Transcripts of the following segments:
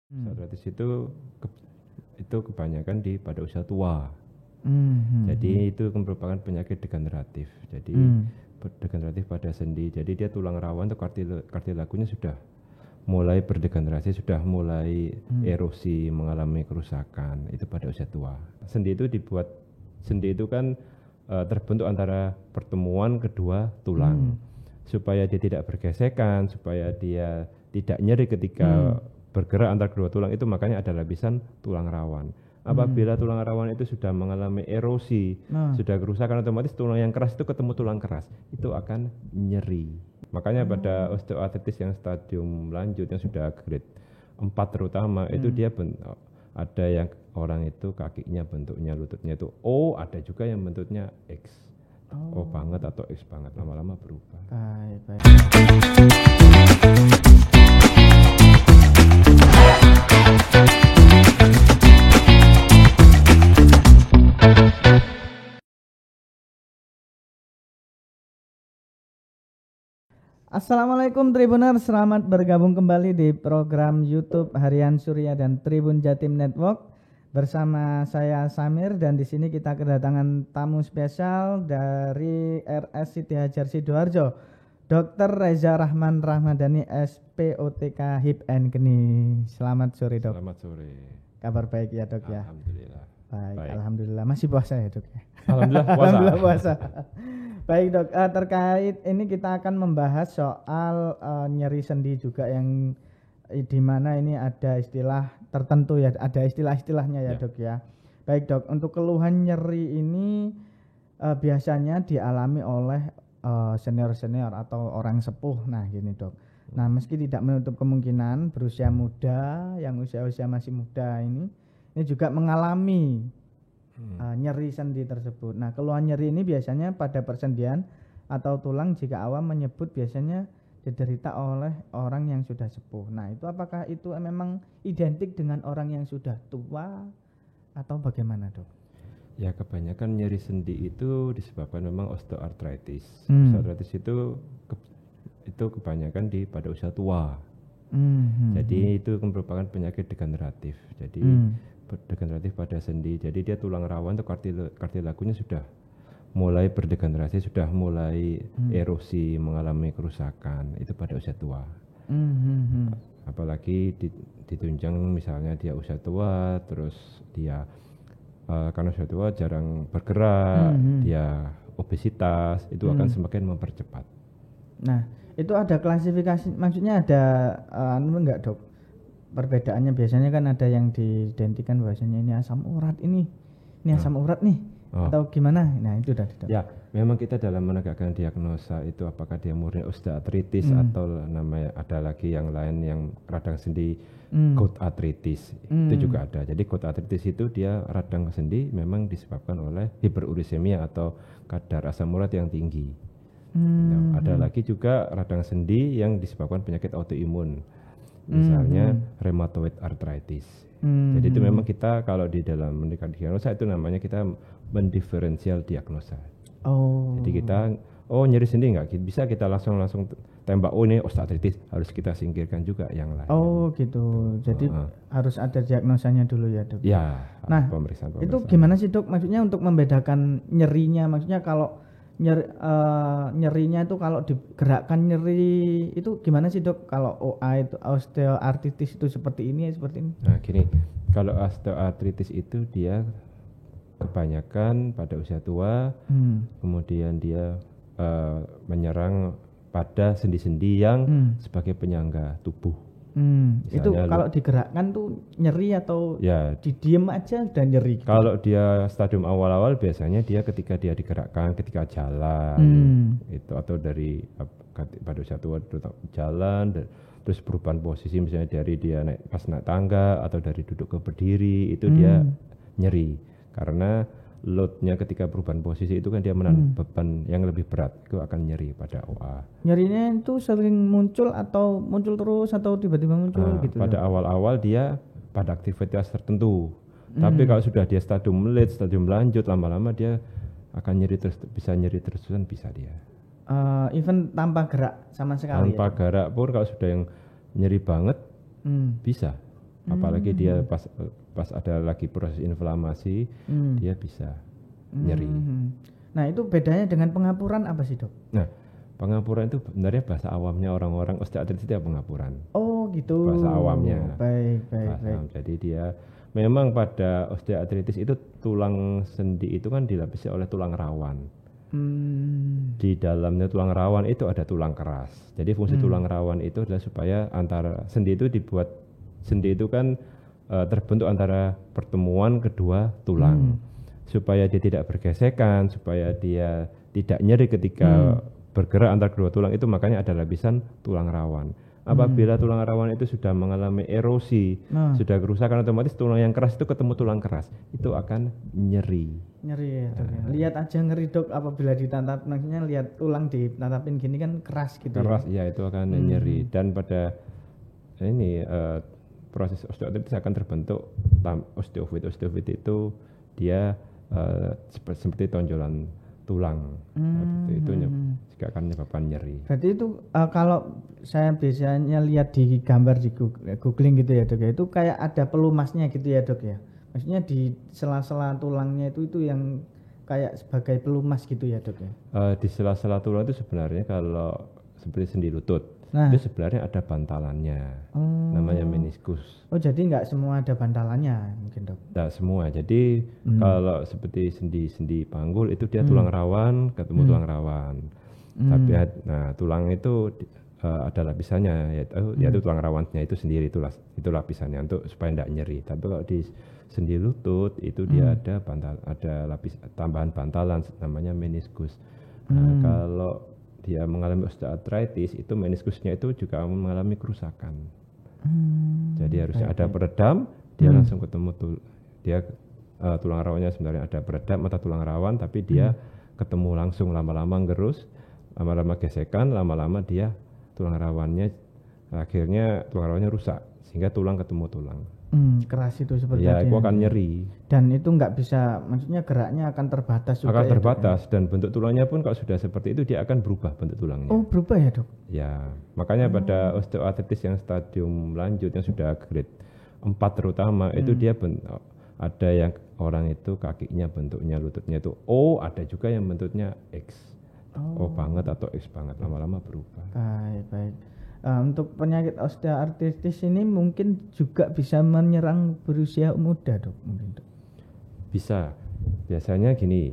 Osteoartritis itu kebanyakan pada usia tua. Jadi itu merupakan penyakit degeneratif. Jadi degeneratif pada sendi. Jadi dia tulang rawan atau kartilagunya sudah mulai berdegenerasi, sudah mulai erosi, mengalami kerusakan. Itu pada usia tua. Sendi itu kan terbentuk antara pertemuan kedua tulang. Supaya dia tidak bergesekan, supaya dia tidak nyeri ketika bergerak antara kedua tulang, itu makanya ada lapisan tulang rawan. Apabila tulang rawan itu sudah mengalami erosi, sudah kerusakan, otomatis tulang yang keras itu ketemu tulang keras, itu akan nyeri. Makanya pada osteoartritis yang stadium lanjut, yang sudah grade 4 terutama, itu dia ada yang orang itu kakinya bentuknya, lututnya itu O, ada juga yang bentuknya X. O banget atau X banget, lama-lama berubah. Baik. Assalamualaikum Tribuners, selamat bergabung kembali di program YouTube Harian Surya dan Tribun Jatim Network bersama saya Samir, dan di sini kita kedatangan tamu spesial dari RS Siti Hajar Sidoarjo, Dr. Reza Rahman Rahmadani, SPOTK Hip and Knee. Selamat sore, Dok. Selamat sore. Kabar baik ya, Dok, ya? Alhamdulillah. Baik. Alhamdulillah. Masih puasa ya, Dok? Alhamdulillah puasa. Alhamdulillah puasa. Baik, Dok, terkait ini kita akan membahas soal nyeri sendi juga, yang di mana ini ada istilah tertentu ya, ada istilah-istilahnya ya, Dok, ya. Baik, Dok, untuk keluhan nyeri ini biasanya dialami oleh senior-senior atau orang sepuh. Nah, gini, Dok. Nah, meski tidak menutup kemungkinan berusia muda, yang usia-usia masih muda ini juga mengalami nyeri sendi tersebut. Nah, keluhan nyeri ini biasanya pada persendian atau tulang, jika awam menyebut biasanya diderita oleh orang yang sudah sepuh. Nah, itu apakah itu memang identik dengan orang yang sudah tua atau bagaimana, Dok? Ya, kebanyakan nyeri sendi itu disebabkan memang osteoartritis. Osteoartritis itu kebanyakan pada usia tua. Jadi itu merupakan penyakit degeneratif. Jadi degeneratif pada sendi. Jadi dia tulang rawan atau kartilagunya sudah mulai berdegenerasi, sudah mulai erosi, mengalami kerusakan. Itu pada usia tua. Apalagi ditunjang misalnya dia usia tua, terus dia karena usia tua jarang bergerak, dia obesitas, itu akan semakin mempercepat. Nah, itu ada klasifikasi, maksudnya ada enggak, Dok? Perbedaannya biasanya kan ada yang diidentikan bahwasanya ini asam urat, ini asam urat nih, atau gimana? Nah, itu Dok. Ya, memang kita dalam menegakkan diagnosa itu apakah dia murni osteoartritis atau namanya ada lagi yang lain yang radang sendi, gout arthritis. Itu juga ada. Jadi gout arthritis itu dia radang sendi memang disebabkan oleh hiperurisemia atau kadar asam urat yang tinggi. Nah, ada lagi juga radang sendi yang disebabkan penyakit autoimun, misalnya rheumatoid arthritis. Jadi itu memang kita kalau di dalam menegakkan diagnosa itu namanya kita mendiferensial diagnosa. Jadi kita nyeri sendi enggak bisa kita langsung tembak ini osteoartritis, harus kita singkirkan juga yang lain. Gitu. Jadi harus ada diagnosanya dulu ya, Dok. Ya. Nah, pemeriksaan. Itu gimana sih, Dok? Maksudnya untuk membedakan nyerinya, maksudnya kalau nyerinya itu kalau digerakkan nyeri itu gimana sih, Dok? Kalau OA itu osteoartritis itu seperti ini. Nah, gini, kalau osteoartritis itu dia kebanyakan pada usia tua, kemudian dia menyerang pada sendi-sendi yang sebagai penyangga tubuh. Itu kalau digerakkan tuh nyeri atau ya didiem aja dan nyeri? Kalau dia stadium awal-awal biasanya dia ketika dia digerakkan, ketika jalan itu, atau dari pada usia tua jalan, terus perubahan posisi, misalnya dari dia pas naik tangga atau dari duduk ke berdiri, itu dia nyeri karena loadnya ketika perubahan posisi itu kan dia menahan beban yang lebih berat, itu akan nyeri pada OA. Nyerinya itu sering muncul atau muncul terus atau tiba-tiba muncul gitu? Pada awal-awal dia pada aktivitas tertentu, tapi kalau sudah dia stadium lanjut, lama-lama dia akan nyeri terus, bisa nyeri terusan, bisa dia. Even tanpa gerak sama sekali? Tanpa gerak pun kalau sudah yang nyeri banget bisa. Apalagi dia pas ada lagi proses inflamasi, dia bisa nyeri. Nah, itu bedanya dengan pengapuran apa sih, Dok? Nah, pengapuran itu sebenarnya bahasa awamnya orang-orang osteoartritis itu pengapuran. Oh, gitu. Bahasa awamnya. Baik. Jadi dia memang pada osteoartritis itu tulang sendi itu kan dilapisi oleh tulang rawan. Di dalamnya tulang rawan itu ada tulang keras. Jadi fungsi tulang rawan itu adalah supaya antara sendi itu kan terbentuk antara pertemuan kedua tulang. Supaya dia tidak bergesekan, supaya dia tidak nyeri ketika bergerak antara kedua tulang itu, makanya ada lapisan tulang rawan. Apabila tulang rawan itu sudah mengalami erosi, sudah kerusakan, otomatis tulang yang keras itu ketemu tulang keras, itu akan nyeri. Nyeri ya, Dok. Lihat aja ngeri, Dok, apabila ditatap, maksudnya lihat tulang ditatapin gini kan keras gitu. Keras ya, itu akan nyeri. Dan pada ini proses osteoartritis akan terbentuk osteofit. Osteofit itu dia seperti tonjolan tulang, itu juga akan menyebabkan nyeri. Berarti itu kalau saya biasanya lihat di gambar di googling gitu ya, Dok ya, itu kayak ada pelumasnya gitu ya, Dok ya. Maksudnya di sela-sela tulangnya itu yang kayak sebagai pelumas gitu ya, Dok ya. Di sela-sela tulang itu sebenarnya kalau seperti sendi lutut, itu sebenarnya ada bantalannya, namanya meniskus. Oh, jadi nggak semua ada bantalannya mungkin, Dok? Tidak semua. Jadi kalau seperti sendi panggul itu dia tulang rawan ketemu tulang rawan. Tapi tulang itu ada lapisannya, yaitu tulang rawannya itu sendiri, itu lapisannya untuk supaya tidak nyeri. Tapi kalau di sendi lutut itu dia ada lapis tambahan bantalan namanya meniskus. Kalau dia mengalami osteoartritis itu meniskusnya itu juga mengalami kerusakan. Jadi harusnya ada peredam, dia langsung ketemu tulang rawannya sebenarnya ada peredam atau tulang rawan, tapi dia ketemu langsung, lama-lama gerus, lama-lama gesekan, lama-lama dia tulang rawannya akhirnya tulang rawannya rusak sehingga tulang ketemu tulang. Keras itu seperti ya, itu akan nyeri. Dan itu nggak bisa, maksudnya geraknya akan terbatas juga. Akan terbatas dan bentuk tulangnya pun kalau sudah seperti itu dia akan berubah bentuk tulangnya. Oh, berubah ya, Dok? Ya, makanya pada osteoartritis yang stadium lanjut yang sudah grade 4 terutama itu dia ada yang orang itu kakinya bentuknya lututnya itu O, ada juga yang bentuknya X. O banget atau X banget, lama-lama berubah. Baik. Untuk penyakit osteoartritis ini mungkin juga bisa menyerang berusia muda, Dok, mungkin, Dok? Bisa. Biasanya gini,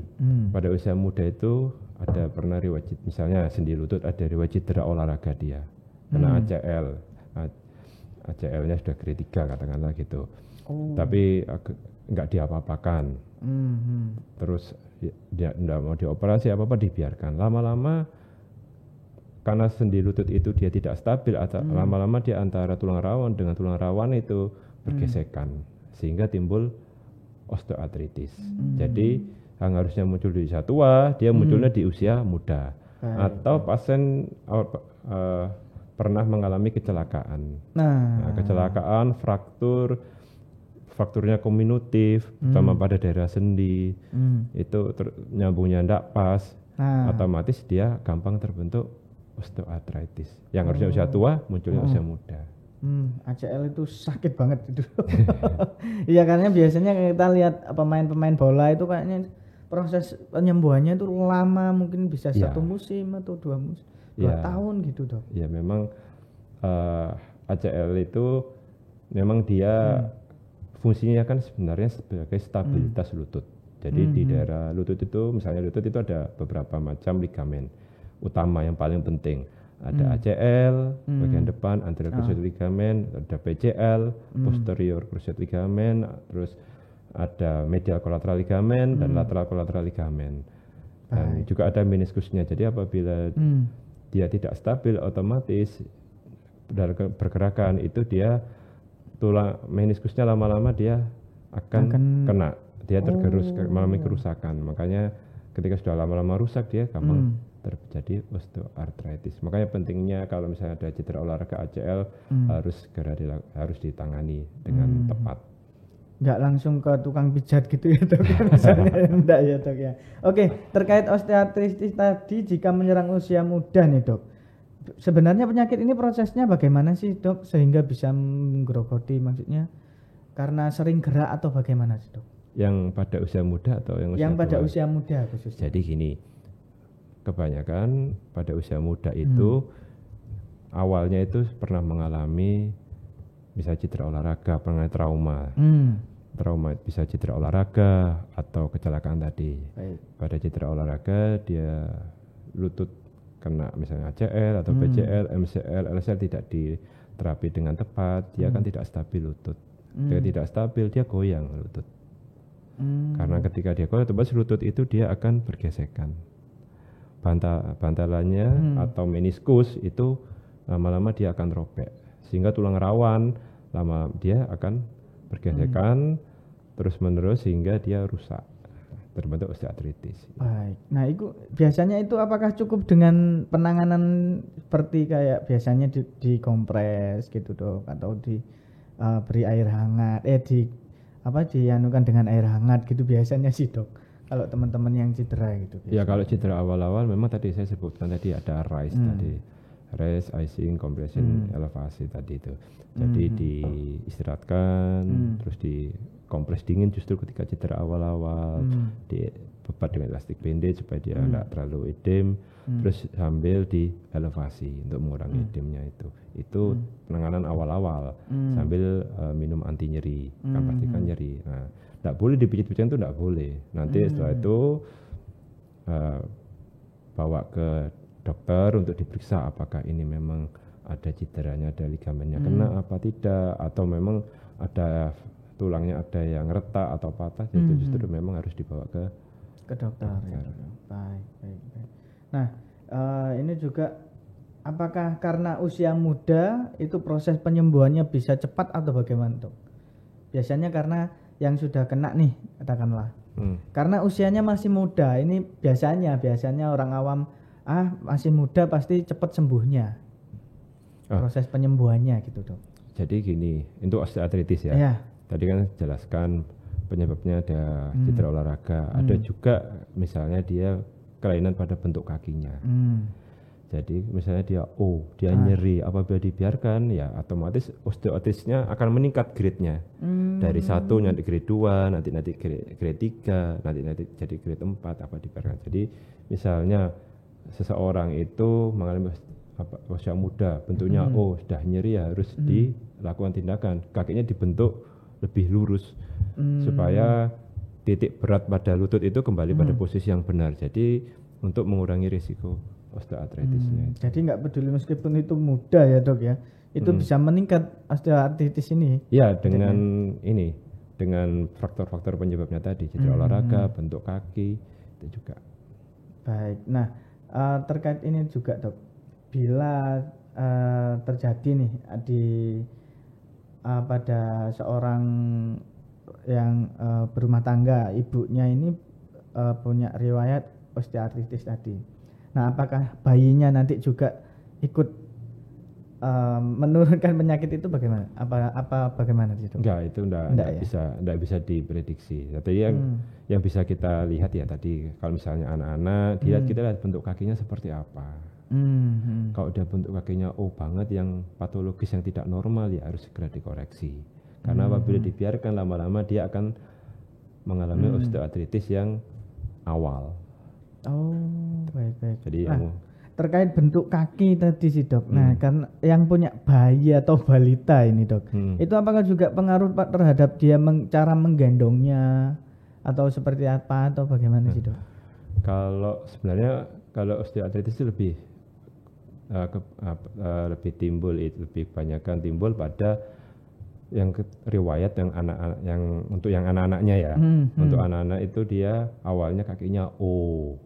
pada usia muda itu ada pernah riwayat, misalnya sendi lutut ada riwayat cedera olahraga dia, kena ACL, ACL-nya sudah grade 3 katakanlah gitu, tapi nggak diapa-apakan, terus dia nggak mau dioperasi apa-apa, dibiarkan, lama-lama karena sendi lutut itu dia tidak stabil, atau lama-lama dia antara tulang rawan dengan tulang rawan itu bergesekan, sehingga timbul osteoartritis. Jadi yang harusnya muncul di usia tua, dia munculnya di usia muda. Atau pasien pernah mengalami kecelakaan. Kecelakaan, frakturnya kominutif, terutama pada daerah sendi, itu nyambungnya tidak pas, otomatis dia gampang terbentuk osteoartritis. Yang harusnya usia tua, munculnya usia muda. ACL itu sakit banget itu. Iya, karena biasanya kita lihat pemain-pemain bola itu kayaknya proses penyembuhannya itu lama, mungkin bisa 1 musim atau 2 musim, 2 tahun gitu, Dok. Ya, memang ACL itu memang dia fungsinya kan sebenarnya sebagai stabilitas lutut. Jadi di daerah lutut itu, misalnya lutut itu ada beberapa macam ligamen utama yang paling penting. Ada ACL bagian depan, anterior cruciate ligament, ada PCL, posterior cruciate ligament, terus ada medial collateral ligament dan lateral collateral ligament. Dan juga ada meniskusnya. Jadi apabila dia tidak stabil, otomatis dari pergerakan itu dia tulang meniskusnya lama-lama dia akan kena, dia tergerus, mengalami kerusakan. Makanya ketika sudah lama-lama rusak dia gampang terjadi osteoartritis. Makanya pentingnya kalau misalnya ada cedera olahraga ACL harus ditangani dengan tepat. Nggak langsung ke tukang pijat gitu ya, Dok, misalnya. Enggak ya, Dok ya. Oke, terkait osteoartritis tadi, jika menyerang usia muda nih, Dok, sebenarnya penyakit ini prosesnya bagaimana sih, Dok, sehingga bisa menggerogoti, maksudnya Karena sering gerak atau bagaimana sih, Dok? Yang pada usia muda atau yang pada tua? Usia muda khususnya. Jadi gini, kebanyakan pada usia muda itu awalnya itu pernah mengalami bisa cedera olahraga, pernah trauma. Trauma bisa cedera olahraga atau kecelakaan tadi. Baik. Pada cedera olahraga dia lutut kena misalnya ACL atau PCL, MCL, LCL tidak diterapi dengan tepat, dia akan tidak stabil lutut. Dia tidak stabil, dia goyang lutut. Karena ketika dia goyang lutut itu dia akan bergesekan. Bantalannya atau meniskus itu lama-lama dia akan robek, sehingga tulang rawan lama dia akan bergesekan terus-menerus sehingga dia rusak, terbentuk osteoartritis. Baik. Nah, itu biasanya itu apakah cukup dengan penanganan seperti kayak biasanya di kompres gitu, Dok, atau beri air hangat, dianukan dengan air hangat gitu biasanya sih, Dok. Kalau teman-teman yang cedera gitu. Ya, kalau cedera awal-awal memang tadi saya sebutkan tadi ada RICE tadi. RICE, icing, compression, elevasi tadi itu. Jadi diistirahatkan, terus dikompres dingin justru ketika cedera awal-awal, dibebat dengan elastic bandage supaya dia tidak terlalu edem, terus sambil di elevasi untuk mengurangi edemnya itu. Itu penanganan awal-awal sambil minum anti nyeri, kan pastikan nyeri. Nah, tidak boleh dipijit-pijitan itu tidak boleh. Nanti setelah itu bawa ke dokter untuk diperiksa apakah ini memang ada cederanya, ada ligamennya kena apa tidak, atau memang ada tulangnya ada yang retak atau patah, itu justru memang harus dibawa ke dokter. Ya. Baik. Nah, ini juga apakah karena usia muda itu proses penyembuhannya bisa cepat atau bagaimana, Dok? Biasanya karena yang sudah kena nih, katakanlah. Karena usianya masih muda, ini biasanya orang awam masih muda pasti cepat sembuhnya. Proses penyembuhannya gitu, Dok. Jadi gini, untuk osteoartritis ya. Tadi kan jelaskan penyebabnya ada cedera olahraga, ada juga misalnya dia kelainan pada bentuk kakinya. Jadi misalnya dia nyeri, apabila dibiarkan ya otomatis osteoartritisnya akan meningkat grade-nya. Dari 1 nanti grade 2, nanti grade 3, nanti jadi grade 4 apa dibiarkan. Jadi misalnya seseorang itu mengalami usia muda, bentuknya sudah nyeri ya harus dilakukan tindakan, kakinya dibentuk lebih lurus supaya titik berat pada lutut itu kembali pada posisi yang benar. Jadi untuk mengurangi risiko osteoartritisnya. Jadi nggak peduli meskipun itu muda ya, Dok ya, itu bisa meningkat osteoartritis ini. Ya, dengan faktor-faktor penyebabnya tadi, cedera olahraga, bentuk kaki itu juga. Baik. Nah, terkait ini juga, Dok, bila terjadi nih pada seorang yang berumah tangga, ibunya ini punya riwayat osteoartritis tadi. Nah, apakah bayinya nanti juga ikut menurunkan penyakit itu bagaimana? Apa bagaimana itu? Enggak, itu enggak bisa diprediksi. Tapi yang bisa kita lihat ya tadi, kalau misalnya anak-anak, kita lihat bentuk kakinya seperti apa. Kalau dia bentuk kakinya banget yang patologis yang tidak normal ya harus segera dikoreksi. Karena apabila dibiarkan lama-lama dia akan mengalami osteoartritis yang awal. Baik. Jadi terkait bentuk kaki tadi sih, Dok. Nah, kan yang punya bayi atau balita ini, Dok, itu apakah juga pengaruh terhadap dia cara menggendongnya atau seperti apa atau bagaimana sih, Dok? Kalau sebenarnya osteoartritis itu lebih banyakkan timbul pada yang riwayat yang untuk anak-anaknya ya. Untuk anak-anak itu dia awalnya kakinya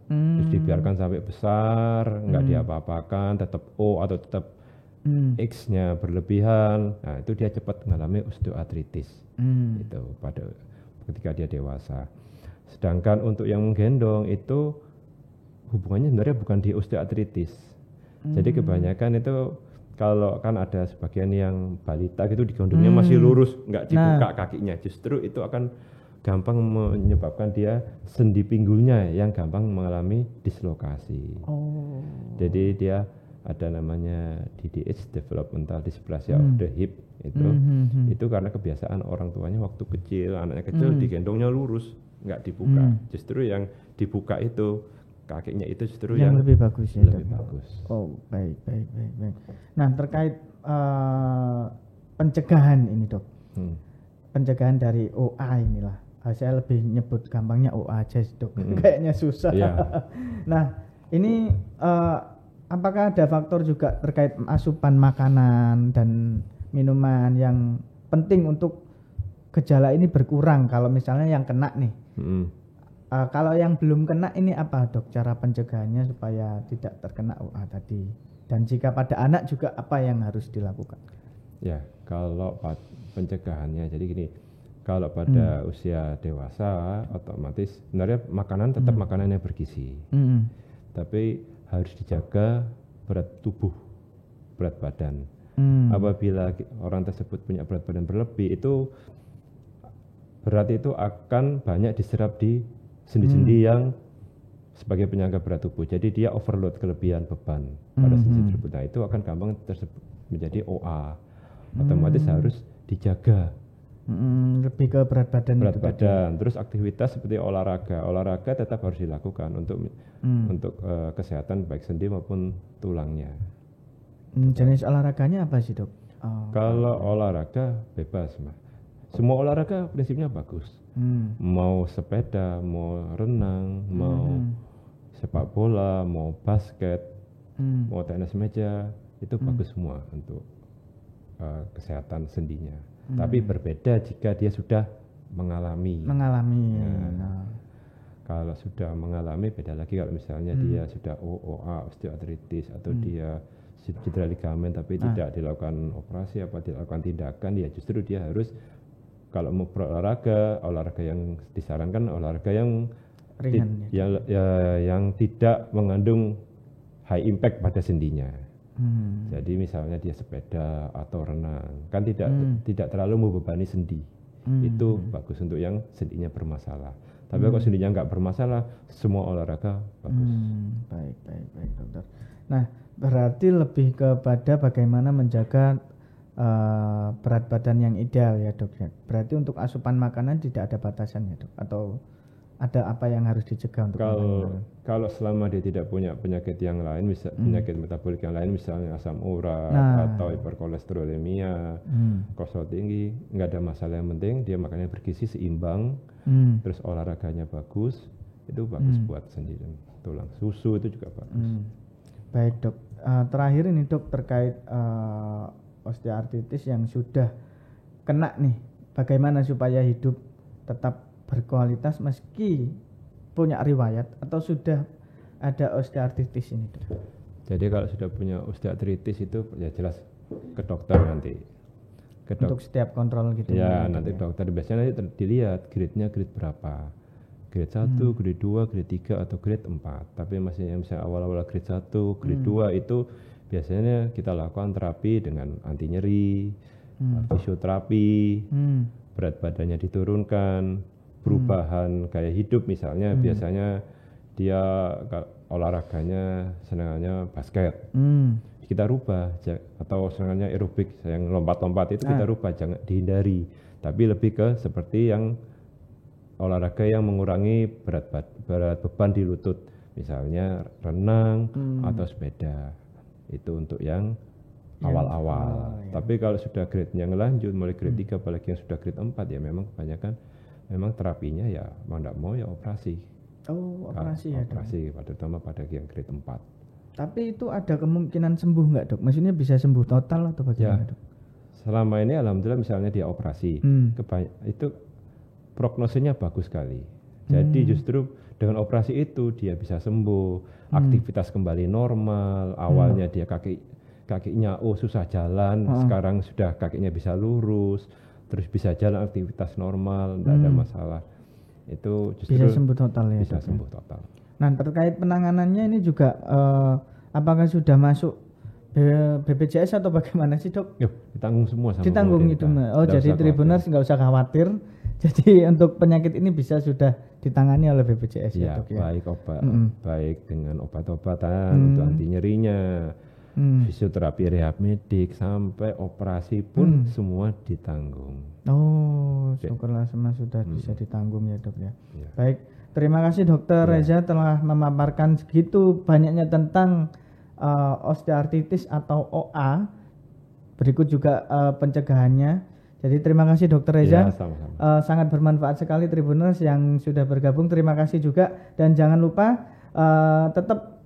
terus dibiarkan sampai besar, nggak diapa-apakan, tetap atau tetap X-nya berlebihan. Nah, itu dia cepat mengalami osteoartritis. Itu pada ketika dia dewasa. Sedangkan untuk yang menggendong itu hubungannya sebenarnya bukan di osteoartritis. Jadi kebanyakan itu kalau kan ada sebagian yang balita gitu digendongnya masih lurus, nggak dibuka kakinya, justru itu akan gampang menyebabkan dia sendi pinggulnya yang gampang mengalami dislokasi. Jadi dia ada namanya DDH, developmental dysplasia of the hip itu karena kebiasaan orang tuanya waktu kecil, anaknya kecil digendongnya lurus, nggak dibuka. Justru yang dibuka itu kakinya itu justru yang lebih bagus ya. Lebih bagus. Oh, baik. Nah, terkait pencegahan ini, Dok. Pencegahan dari OA inilah. Saya lebih nyebut gampangnya OA aja, Dok. Kayaknya susah. Yeah. Nah, ini apakah ada faktor juga terkait asupan makanan dan minuman yang penting untuk gejala ini berkurang kalau misalnya yang kena nih? Kalau yang belum kena ini apa, Dok, cara pencegahannya supaya tidak terkena OA tadi? Dan jika pada anak juga apa yang harus dilakukan? Ya, kalau pencegahannya jadi gini, kalau pada usia dewasa otomatis sebenarnya makanan tetap makanan yang bergizi. Tapi harus dijaga berat tubuh, berat badan. Apabila orang tersebut punya berat badan berlebih, itu berat itu akan banyak diserap di sendi-sendi yang sebagai penyangga berat tubuh. Jadi dia overload, kelebihan beban pada sendi tersebut. Nah, itu akan gampang menjadi OA. Otomatis harus dijaga. Lebih ke berat badan. Terus aktivitas seperti olahraga tetap harus dilakukan untuk kesehatan baik sendi maupun tulangnya. Jenis olahraganya apa sih, Dok? Kalau olahraga bebas, Mas. Semua olahraga prinsipnya bagus. Mau sepeda, mau renang, mau sepak bola, mau basket, mau tenis meja, itu bagus semua untuk kesehatan sendinya. Tapi berbeda jika dia sudah mengalami. Kalau sudah mengalami beda lagi. Kalau misalnya dia sudah OA, osteoartritis, atau dia cedera ligamen tapi tidak dilakukan operasi apa dilakukan tindakan, ya justru dia harus, kalau mau berolahraga, olahraga yang disarankan olahraga yang ringan, yang tidak mengandung high impact pada sendinya. Jadi misalnya dia sepeda atau renang, kan tidak terlalu membebani sendi. Itu bagus untuk yang sendinya bermasalah. Tapi kalau sendinya nggak bermasalah, semua olahraga bagus. Baik, Dokter. Nah, berarti lebih kepada bagaimana menjaga berat badan yang ideal ya, Dok. Berarti untuk asupan makanan tidak ada batasan ya, Dok? Atau ada apa yang harus dicegah untuk kalau selama dia tidak punya penyakit yang lain, penyakit metabolik yang lain, misalnya asam urat atau hiperkolesterolemia, kolesterol tinggi, nggak ada masalah. Yang penting dia makannya bergizi seimbang, terus olahraganya bagus, itu bagus buat sendi dan tulang. Susu itu juga bagus. Baik, Dok. Terakhir ini, Dok, terkait osteoartritis yang sudah kena nih, bagaimana supaya hidup tetap berkualitas meski punya riwayat atau sudah ada osteoartritis ini, Dok? Jadi kalau sudah punya osteoartritis itu ya jelas ke dokter nanti. Untuk setiap kontrol gitu. Ya, nanti dokter biasanya nanti dilihat grade-nya grade berapa. Grade 1, grade 2, grade 3 atau grade 4. Tapi masih yang misalnya awal-awal grade 1, grade 2 itu biasanya kita lakukan terapi dengan anti nyeri, fisioterapi, berat badannya diturunkan, perubahan gaya hidup misalnya. Biasanya dia olahraganya senangannya basket, kita rubah, atau senangannya aerobik yang lompat-lompat itu kita rubah, jangan dihindari, tapi lebih ke seperti yang olahraga yang mengurangi berat beban di lutut, misalnya renang atau sepeda. Itu untuk yang awal-awal. Tapi kalau sudah grade-nya ngelanjut, mulai grade 3 apalagi yang sudah grade 4, ya memang kebanyakan memang terapinya ya mau tidak mau ya operasi. Operasi ya, operasi, terutama pada yang grade 4. Tapi itu ada kemungkinan sembuh nggak, Dok? Maksudnya bisa sembuh total atau bagaimana, Dok? Selama ini alhamdulillah misalnya dia operasi, itu prognosenya bagus sekali. Jadi justru dengan operasi itu dia bisa sembuh, aktivitas kembali normal. Awalnya dia kakinya susah jalan, sekarang sudah kakinya bisa lurus, terus bisa jalan, aktivitas normal, tidak ada masalah. Itu justru bisa sembuh total ya. Bisa sembuh total. Nah, terkait penanganannya ini juga apakah sudah masuk BPJS atau bagaimana sih, Dok? Ditanggung semua sama ditanggung itu. Jadi Tribuners nggak usah khawatir. Jadi untuk penyakit ini bisa sudah ditangani oleh BPJS ya, Dok ya. Baik baik dengan obat-obatan untuk anti nyerinya, fisioterapi, rehab medik, sampai operasi pun semua ditanggung. Oh, syukurlah semua sudah bisa ditanggung ya dok ya. Baik, terima kasih dokter Reza telah memaparkan segitu banyaknya tentang osteoartritis atau OA. Berikut juga pencegahannya. Jadi terima kasih dokter Reza. Ya, sama-sama. Sangat bermanfaat sekali Tribuners yang sudah bergabung. Terima kasih juga, dan jangan lupa tetap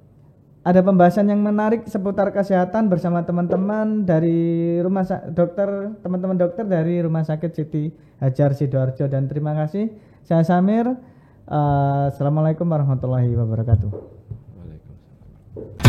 ada pembahasan yang menarik seputar kesehatan bersama teman-teman dari teman-teman dokter dari Rumah Sakit Siti Hajar Sidoarjo. Dan terima kasih. Saya Samir. Assalamualaikum warahmatullahi wabarakatuh. Waalaikumsalam.